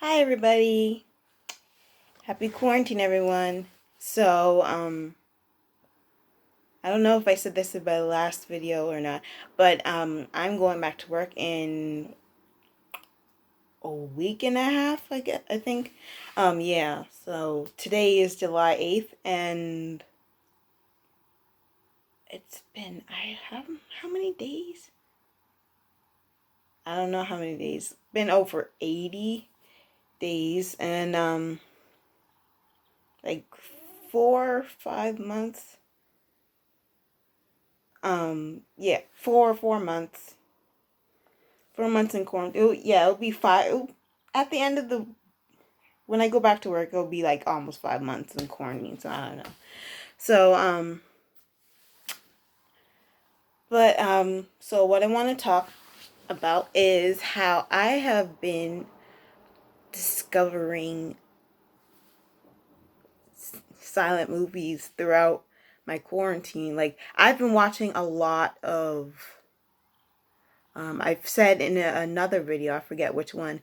Hi everybody. Happy quarantine everyone. So, I don't know if I said this in my last video or not, but I'm going back to work in a week and a half, I think. Yeah. So, today is July 8th and it's been I have how many days? I don't know how many days. Been over 80 days and like 4 or 5 months. Yeah, 4 months. 4 months in quarantine. It'll be five. At the end of when I go back to work, it'll be like almost 5 months in quarantine. So I don't know. So so what I want to talk about is how I have been discovering silent movies throughout my quarantine. Like I've been watching a lot of. I've said in another video, I forget which one.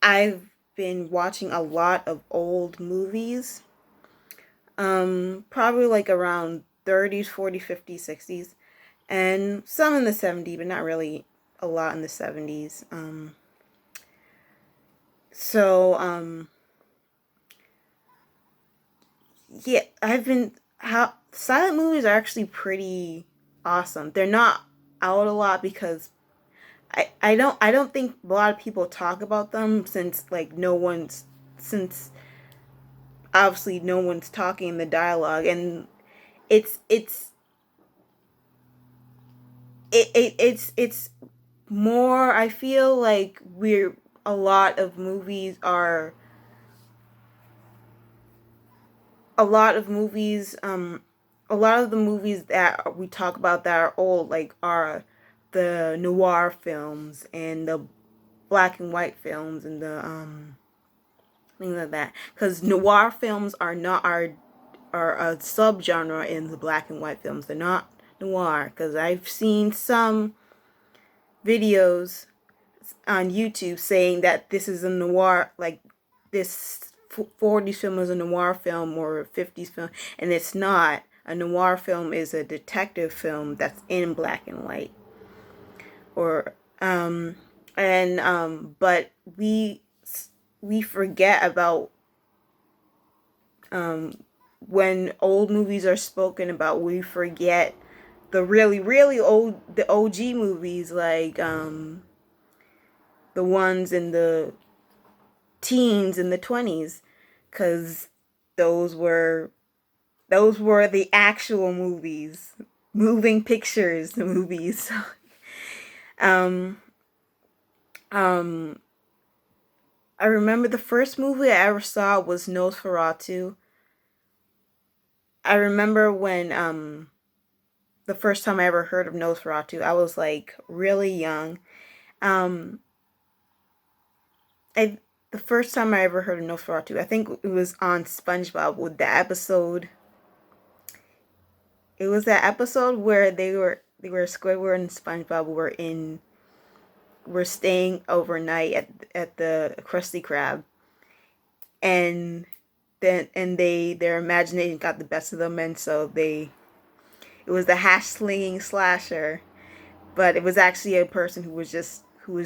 I've been watching a lot of old movies. Probably like around 30s, 40s, 50s, 60s, and some in the 70s, but not really a lot in the 70s. So, yeah, how silent movies are actually pretty awesome. They're not out a lot because I don't think a lot of people talk about them since obviously no one's talking the dialogue, and it's it's it's more. I feel like we're a lot of movies are a lot of movies a lot of the movies that we talk about that are old like are the noir films and the black and white films and the things like that, because noir films are a subgenre in the black and white films. They're not noir, because I've seen some videos on YouTube saying that this is a noir, like this 40s film is a noir film or 50s film, and it's not. A noir film is a detective film that's in black and white. Or but we forget about when old movies are spoken about. We forget the really old, the OG movies, like the ones in the teens and the 20s, because those were those were the actual movies, moving pictures movies. um um I remember the first movie I ever saw was Nosferatu. I remember when the first time I ever heard of Nosferatu, I was like really young. um I the first time I ever heard of Nosferatu, I think it was on SpongeBob with the episode. It was that episode where they were Squidward and SpongeBob were staying overnight at the Krusty Krab, and their imagination got the best of them, and so it was the hash slinging slasher, but it was actually a person who was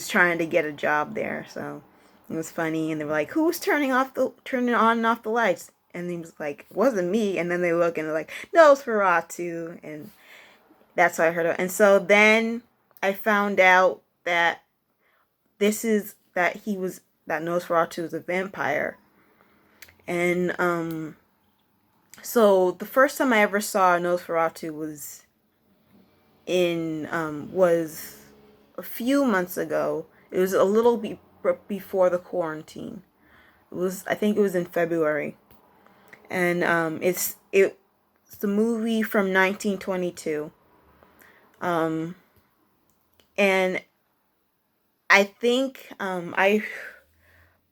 trying to get a job there. So it was funny, and they were like, "Who's turning on and off the lights?" And he was like, "It wasn't me." And then they look and they're like, "No, it's Ferratu." And that's what I heard of. And so then I found out that this is that he was that Nosferatu was a vampire. And so the first time I ever saw Nosferatu was a few months ago. It was a little before the quarantine. I think it was in February. And it's the movie from 1922. And I think I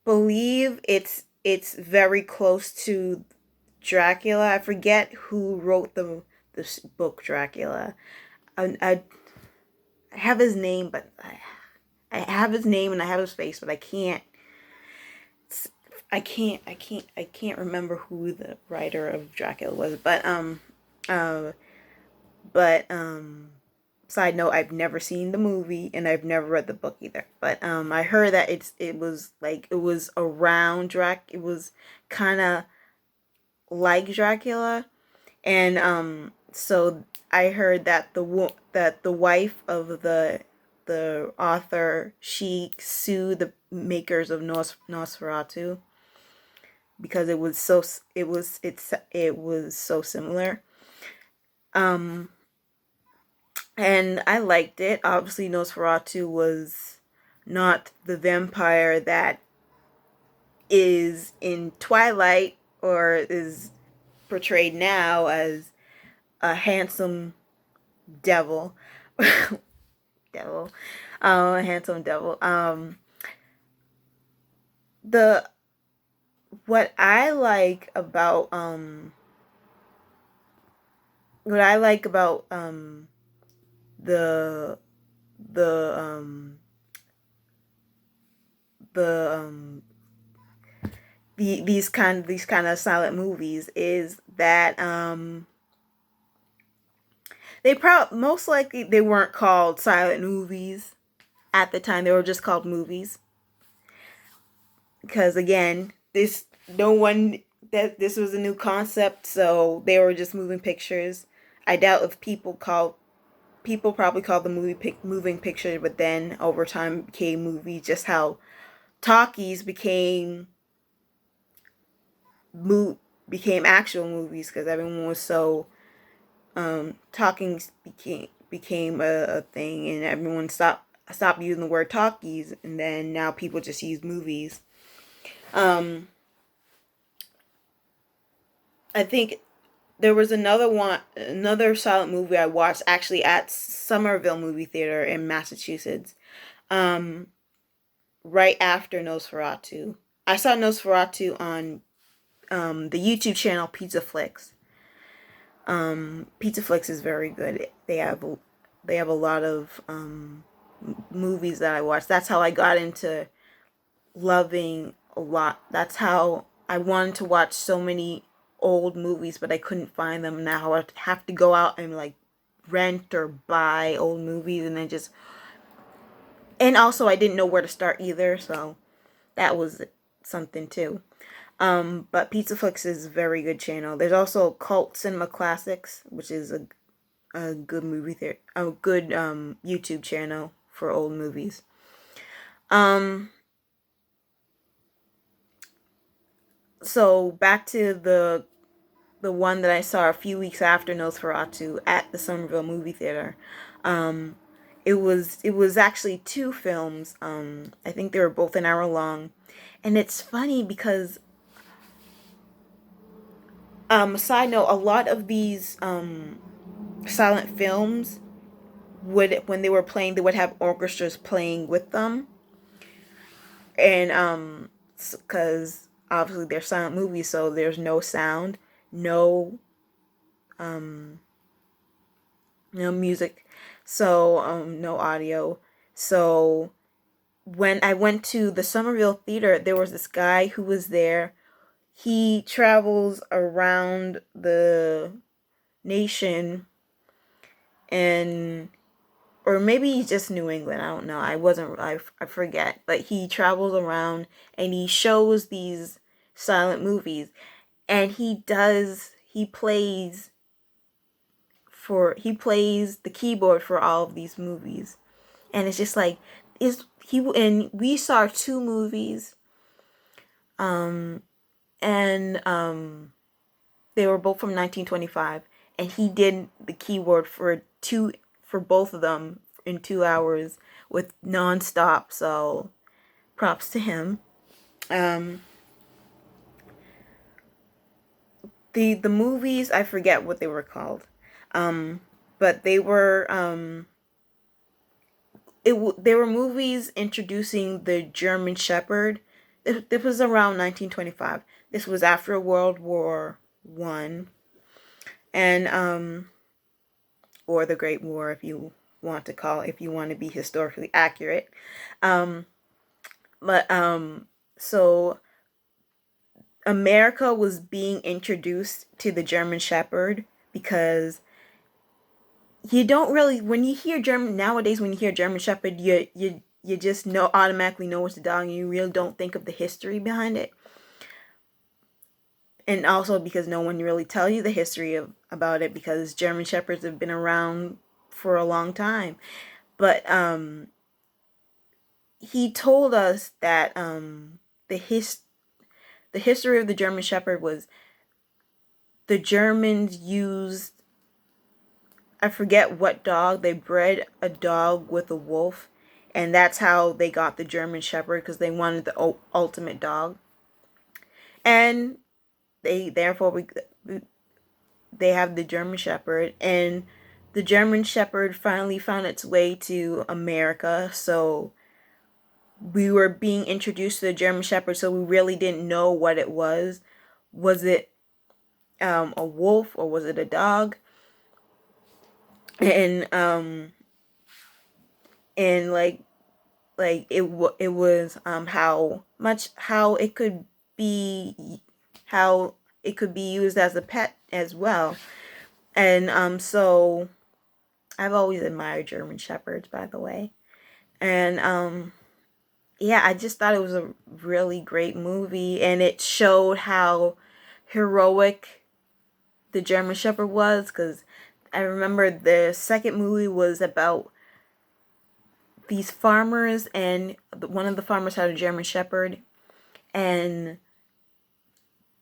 believe it's very close to Dracula. I forget who wrote this book Dracula. I have his name, but I have his name and I have his face, but I can't I can't remember who the writer of Dracula was, uh, but side note, I've never seen the movie and I've never read the book either. But I heard that it was like it was around it was kind of like Dracula, and so I heard that that the wife of the author, she sued the makers of Nosferatu because it was so similar. Um, and I liked it. Obviously, Nosferatu was not the vampire that is in Twilight or is portrayed now as a handsome devil. Devil. A handsome devil. The what I like about what I like about the the um the these kind of silent movies is that they most likely they weren't called silent movies at the time. They were just called movies because again, this no one that this was a new concept, so they were just moving pictures. I doubt if people probably called the moving picture, but then over time became movies. Just how talkies mo- became actual movies because everyone was so talking became a thing, and everyone stopped using the word talkies, and then now people just use movies. Um, I think there was another silent movie I watched actually at Somerville Movie Theater in Massachusetts. Um, right after Nosferatu, I saw Nosferatu on the YouTube channel Pizza Flicks. Pizza Flicks is very good. They have a lot of movies that I watch. That's how I got into loving a lot. That's how I wanted to watch so many old movies, but I couldn't find them. Now I have to go out and like rent or buy old movies, and then just and also I didn't know where to start either, so that was something too. But Pizzaflix is a very good channel. There's also Cult Cinema Classics, which is a good a good YouTube channel for old movies. Um, so back to the one that I saw a few weeks after Nosferatu at the Somerville Movie Theater. Um, it was actually two films. I think they were both an hour long, and it's funny because side note, a lot of these silent films would when they were playing they would have orchestras playing with them, and because obviously they're silent movies, so there's no sound, no um no music, so no audio. So when I went to the Somerville Theater, there was this guy who was there. He travels around the nation, and or maybe just New England. I don't know. I forget. But he travels around and he shows these silent movies, and he plays the keyboard for all of these movies, and it's just like is he and we saw two movies, um and they were both from 1925, and he did the keyboard for both of them in 2 hours with nonstop. So props to him. Um, the movies, I forget what they were called, but they were movies introducing the German Shepherd. It was around 1925. This was after World War I, and or the Great War, if you want to call it, if you want to be historically accurate. Um, but so America was being introduced to the German Shepherd, because you don't really, when you hear German nowadays, when you hear German Shepherd, you just know, automatically know it's a dog, and you really don't think of the history behind it. And also because no one really tells you the history about it, because German Shepherds have been around for a long time. But he told us that the history of the German Shepherd was, the Germans used, I forget what dog, they bred a dog with a wolf, and that's how they got the German Shepherd, because they wanted the ultimate dog. And they have the German Shepherd, and the German Shepherd finally found its way to America. So we were being introduced to the German Shepherd, so we really didn't know what it was. Was it a wolf, or was it a dog? And it was how it could be used as a pet as well. And so I've always admired German Shepherds, by the way. And yeah, I just thought it was a really great movie, and it showed how heroic the German Shepherd was, because I remember the second movie was about these farmers, and one of the farmers had a German Shepherd, and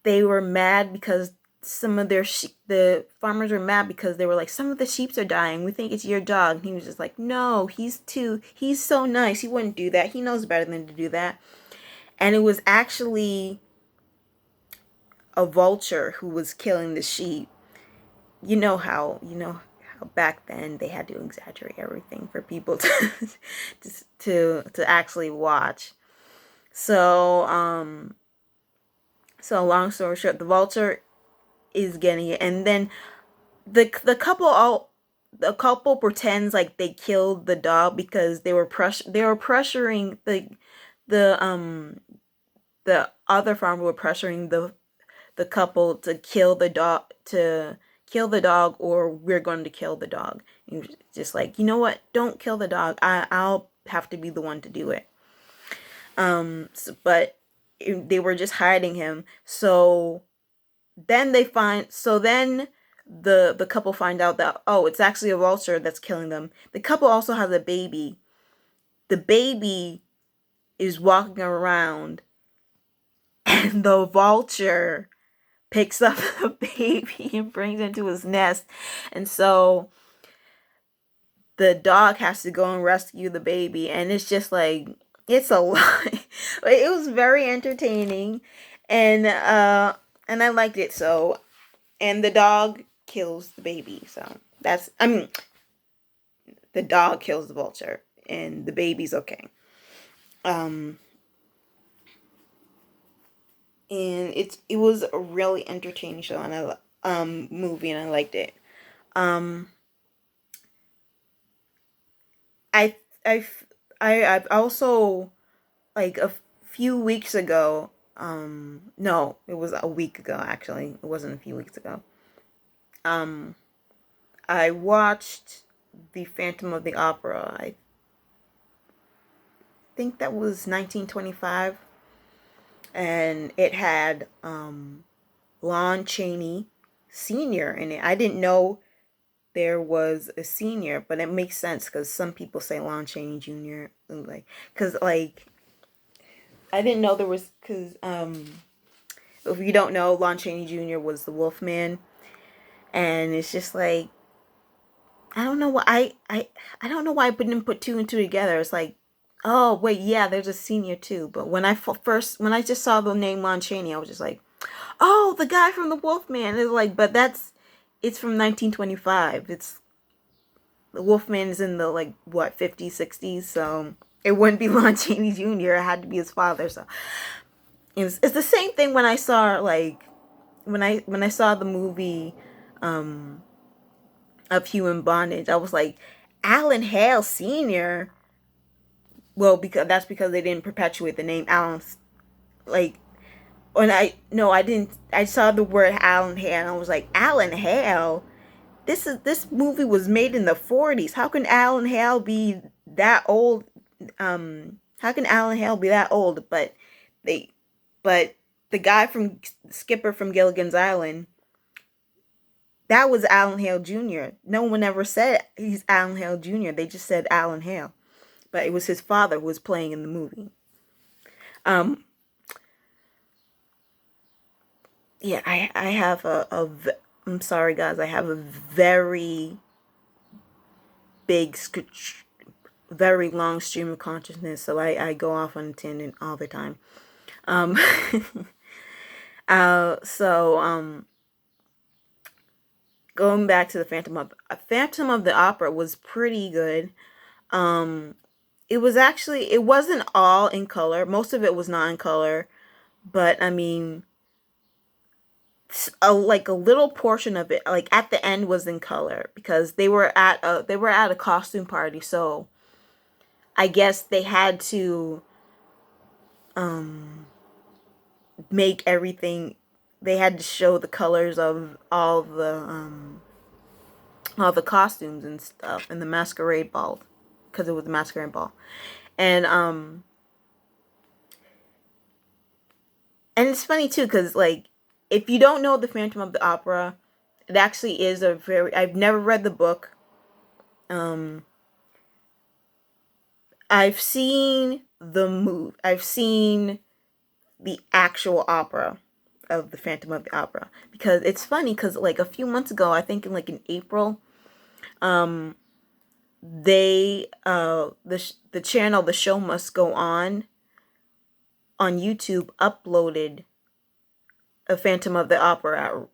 they were mad because some of the farmers were mad because they were like, some of the sheep are dying, we think it's your dog. And he was just like, no, he's so nice, he wouldn't do that, he knows better than to do that. And it was actually a vulture who was killing the sheep. You know how back then they had to exaggerate everything for people to actually watch. So so long story short, the vulture is getting it, and then the couple pretends like they killed the dog because they were pressuring the other farmer were pressuring the couple to kill the dog, or we're going to kill the dog. And just like, you know what, don't kill the dog, I'll have to be the one to do it. But they were just hiding him. So then the couple find out that, oh, it's actually a vulture that's killing them. The couple also has a baby. The baby is walking around, and the vulture picks up the baby and brings it into his nest. And so the dog has to go and rescue the baby, and it's just like, it's a lot. It was very entertaining, and I liked it. So, and the dog kills the baby. So the dog kills the vulture, and the baby's okay. And it was a really entertaining show, and movie, and I liked it. I've also, like, a few weeks ago, no, it was a week ago, actually. It wasn't a few weeks ago. I watched The Phantom of the Opera. I think that was 1925. And it had Lon Chaney Sr. in it. I didn't know there was a senior, but it makes sense because some people say Lon Chaney Jr. Because I didn't know there was, because if you don't know, Lon Chaney Jr. was the Wolfman, and it's just like, I don't know why I don't know why I didn't put two and two together. It's like, oh wait, yeah, there's a senior too. But when I just saw the name Lon Chaney, I was just like, oh, the guy from the Wolfman. It's like, but it's from 1925. It's the Wolfman is in the, like, what, 50s, 60s. So it wouldn't be Lon Chaney Jr. It had to be his father. So it's the same thing when I saw, like, when I saw the movie of Human Bondage. I was like, Alan Hale Sr. Well, because they didn't perpetuate the name Alan. Like, And I didn't. I saw the word Alan Hale, and I was like, Alan Hale. This movie was made in the 40s. How can Alan Hale be that old? How can Alan Hale be that old? They, but the guy from Skipper from Gilligan's Island, that was Alan Hale Jr. No one ever said he's Alan Hale Jr. They just said Alan Hale, but it was his father who was playing in the movie. Um, yeah, I have I'm sorry guys, I have a very big, very long stream of consciousness, so I go off on a tangent all the time. Um, so going back to the Phantom of the Opera was pretty good. It was actually, it wasn't all in color. Most of it was not in color, but I mean, like a little portion of it, like at the end, was in color because they were at a costume party, so I guess they had to make everything. They had to show the colors of all the costumes and stuff in the masquerade ball, because it was a masquerade ball, and it's funny too because, like, if you don't know the Phantom of the Opera, it actually is a very. I've never read the book. I've seen the move. I've seen the actual opera of the Phantom of the Opera, because it's funny because, like, a few months ago, I think in April, they the channel The Show Must Go On YouTube uploaded a Phantom of the Opera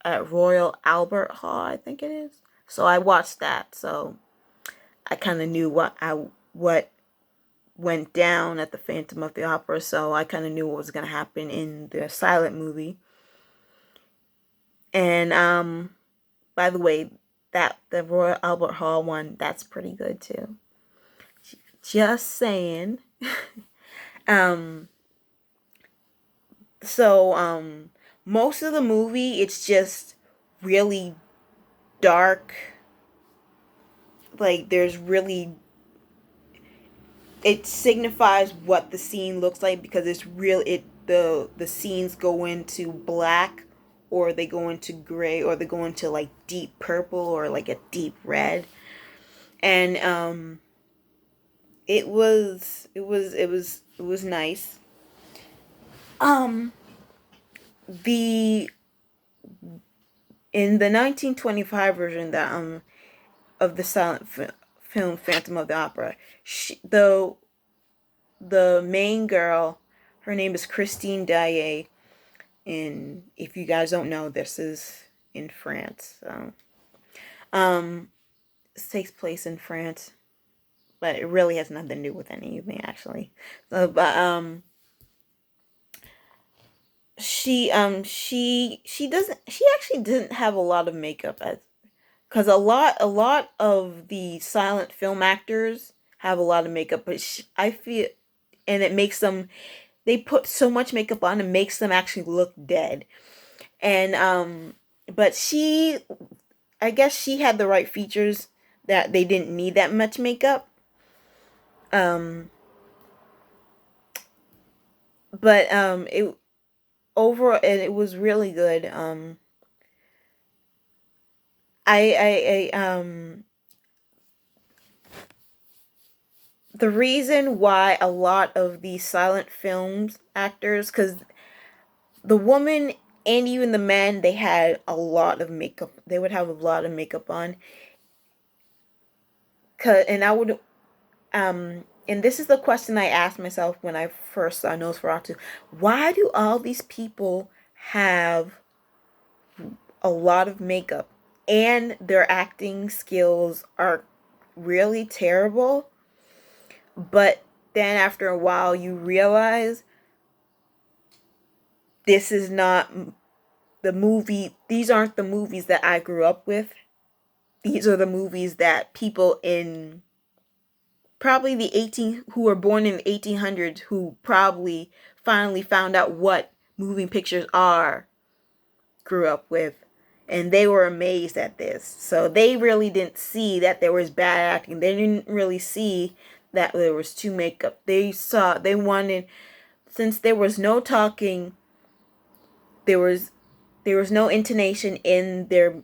at Royal Albert Hall, I think it is. So I watched that. So I kind of knew what went down at the Phantom of the Opera. So I kind of knew what was going to happen in the silent movie. And by the way, that the Royal Albert Hall one, that's pretty good too. Just saying. So most of the movie, it's just really dark. Like, there's really, it signifies what the scene looks like because it's real. The scenes go into black, or they go into gray, or they go into like deep purple, or like a deep red. And it was nice. The In the 1925 version that of the silent film Phantom of the Opera, the main girl, her name is Christine Daae, and if you guys don't know, this is in France. So, this takes place in France, but it really has nothing to do with anything actually. So, but she actually didn't have a lot of makeup, as because a lot of the silent film actors have a lot of makeup, but I feel, and it makes them, they put so much makeup on, and makes them actually look dead. And but I guess she had the right features that they didn't need that much makeup. But it overall, and it was really good. I The reason why a lot of these silent films actors, because the woman and even the men, they had a lot of makeup. They would have a lot of makeup on. And I would, and this is the question I asked myself when I first saw Nosferatu. Why do all these people have a lot of makeup and their acting skills are really terrible? But then after a while, you realize this is not the movie. These aren't the movies that I grew up with. These are the movies that people in probably who were born in the 1800s, who probably finally found out what moving pictures are grew up with. And they were amazed at this. So they really didn't see that there was bad acting. They didn't really see that there was too makeup. They wanted, since there was no talking, there was no intonation in the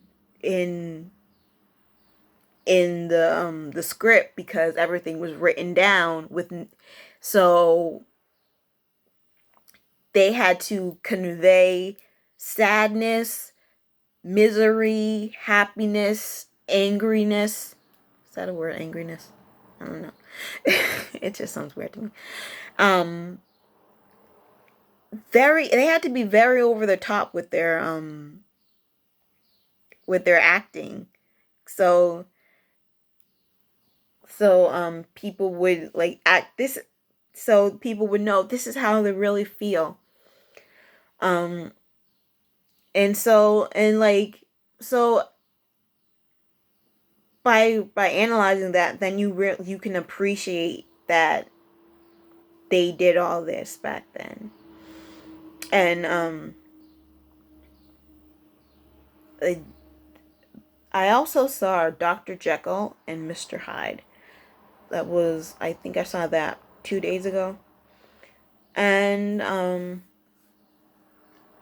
script, because everything was written down so they had to convey sadness, misery, happiness, angriness. Is that a word, angriness? I don't know. It just sounds weird to me. They had to be very over the top with their acting. So people would like act this, so people would know this is how they really feel. And by analyzing that, then you can appreciate that they did all this back then. And I also saw Dr. Jekyll and Mr. Hyde. I think I saw that 2 days ago. And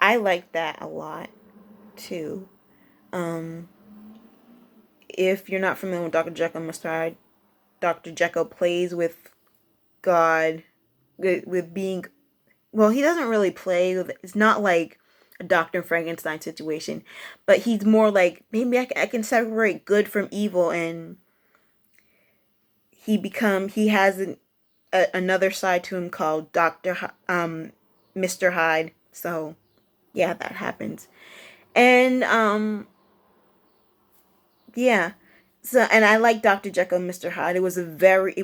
I liked that a lot too. If you're not familiar with Dr. Jekyll and Mr. Hyde, Dr. Jekyll plays with God, with being, well, he doesn't really play with, it's not like a Dr. Frankenstein situation, but he's more like, maybe I can separate good from evil, and he has another side to him called Mr. Hyde. So yeah, that happens. And yeah. So, and I like Dr. Jekyll and Mr. Hyde. It was a very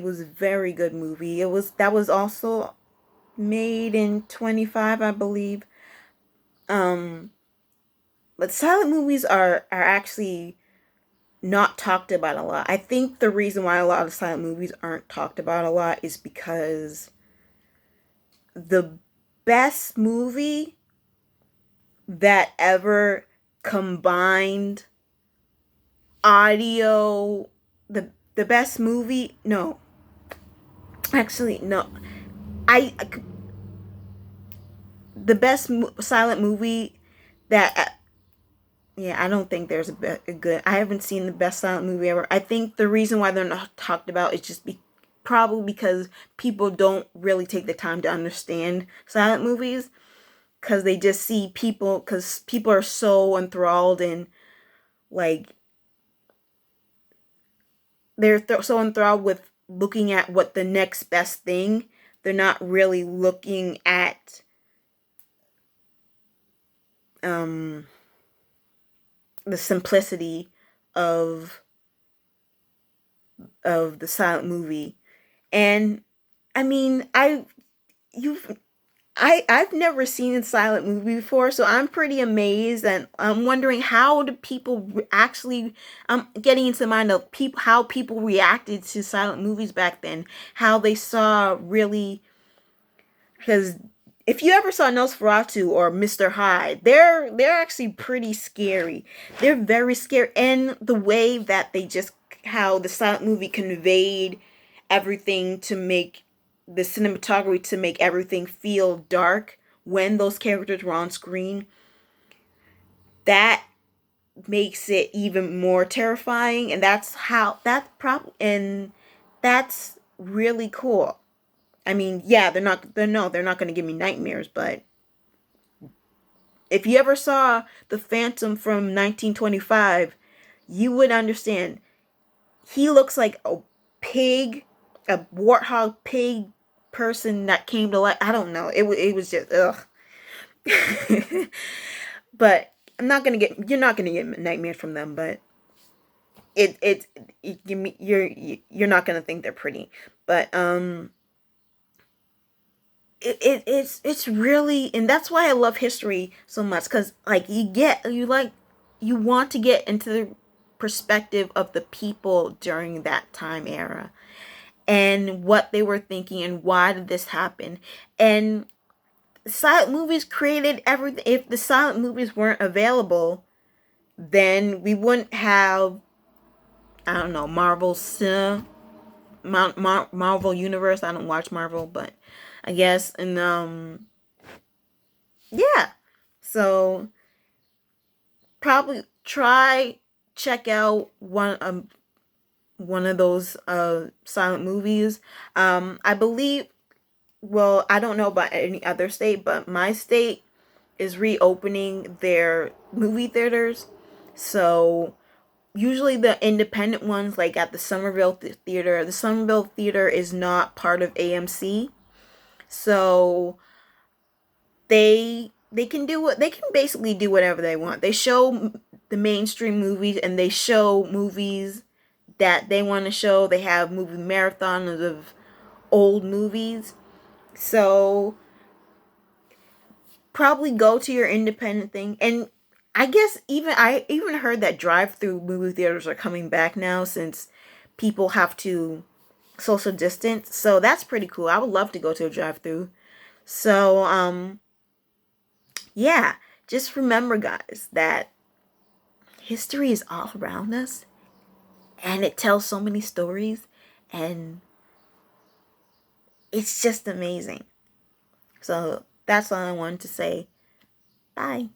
good movie. That was also made in 25, I believe. But silent movies are actually not talked about a lot. I think the reason why a lot of silent movies aren't talked about a lot is because the best movie that ever combined audio, the best movie, no, actually no, the best silent movie that yeah, I don't think there's a good, I haven't seen the best silent movie ever. I think the reason why they're not talked about is just probably because people don't really take the time to understand silent movies, because they just see because people are so enthralled in, like, they're so enthralled with looking at what the next best thing. They're not really looking at the simplicity of the silent movie. And I mean, I've never seen a silent movie before, so I'm pretty amazed, and I'm wondering how do people actually. I'm getting into the mind of how people reacted to silent movies back then, how they saw really, because if you ever saw Nosferatu or Mr. Hyde, they're actually pretty scary. They're very scary, and the way that how the silent movie conveyed everything to make the cinematography to make everything feel dark when those characters were on screen, that makes it even more terrifying. And that's really cool. I mean, yeah, they're not going to give me nightmares, but if you ever saw The Phantom from 1925, you would understand. He looks like a pig, a warthog pig person that came to life. I don't know. It was just ugh. But you're not gonna get nightmares from them. But you're not gonna think they're pretty. But it's really, and that's why I love history so much, because like you want to get into the perspective of the people during that time era, and what they were thinking, and why did this happen. And silent movies created everything. If the silent movies weren't available, then we wouldn't have, I don't know, Marvel Universe. I don't watch Marvel, but I guess, and yeah. So probably check out one of those silent movies. I believe, well, I don't know about any other state, but my state is reopening their movie theaters. So usually the independent ones, like at the Somerville Theater, the Somerville Theater is not part of AMC. So they can do what they can basically do whatever they want. They show the mainstream movies, and they show movies that they want to show. They have movie marathons of old movies. So probably go to your independent thing. And I even heard that drive-through movie theaters are coming back now, since people have to social distance. So that's pretty cool. I would love to go to a drive-through. So yeah, just remember, guys, that history is all around us, and it tells so many stories, and it's just amazing. So that's all I wanted to say. Bye.